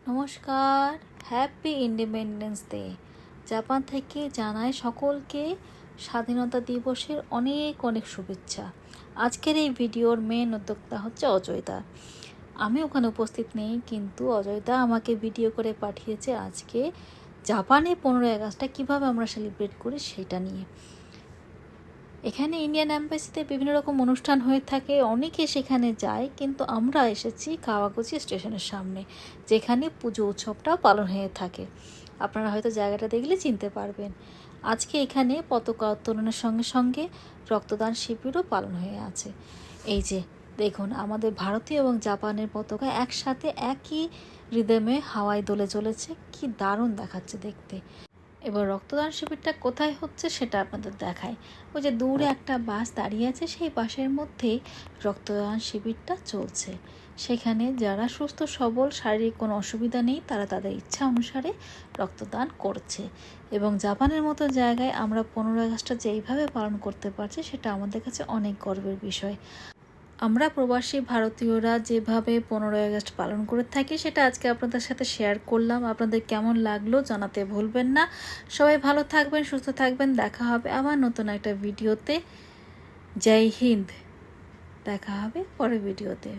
নমস্কার, happy independence day. Japan থেকে জানাই সকলকে স্বাধীনতা দিবসের অনেক অনেক শুভেচ্ছা। আজকের এই ভিডিওর মেন উদ্যোক্তা হচ্ছে অজয়দা। আমি ওখানে উপস্থিত নেই, কিন্তু অজয়দা আমাকে ভিডিও করে পাঠিয়েছে আজকে জাপানে 15 আগস্টটা কীভাবে আমরা সেলিব্রেট করি সেটা নিয়ে। এখানে ইন্ডিয়ান অ্যাম্বাসিতে বিভিন্ন রকম অনুষ্ঠান হয়ে থাকে, অনেকে সেখানে যায়, কিন্তু আমরা এসেছি কাওয়াগুচি স্টেশনের সামনে, যেখানে পুজো উৎসবটাও পালন হয়ে থাকে। আপনারা হয়তো জায়গাটা দেখলে চিনতে পারবেন। আজকে এখানে পতাকা উত্তোলনের সঙ্গে সঙ্গে রক্তদান শিবিরও পালন হয়ে আছে। এই যে দেখুন, আমাদের ভারতীয় এবং জাপানের পতাকা একসাথে একই রিদমে হাওয়ায় দোলে চলেছে, কি দারুণ দেখাচ্ছে দেখতে। এবার রক্তদান শিবিরটা কোথায় হচ্ছে সেটা আপনাদের দেখায়। ওই যে দূরে একটা বাস দাঁড়িয়ে আছে, সেই বাসের মধ্যেই রক্তদান শিবিরটা চলছে। সেখানে যারা সুস্থ সবল, শারীরিক কোনো অসুবিধা নেই, তারা তাদের ইচ্ছা অনুসারে রক্তদান করছে। এবং জাপানের মতো জায়গায় আমরা 15 আগস্টটা যেইভাবে পালন করতে পারছি, সেটা আমাদের কাছে অনেক গর্বের বিষয়। আমরা প্রবাসী ভারতীয়রা যেভাবে 15 আগস্ট পালন করে থাকি, সেটা আজকে আপনাদের সাথে শেয়ার করলাম। আপনাদের কেমন লাগলো জানাতে ভুলবেন না। সবাই ভালো থাকবেন, সুস্থ থাকবেন। দেখা হবে আবার নতুন একটা ভিডিওতে। জয় হিন্দ। দেখা হবে পরের ভিডিওতে।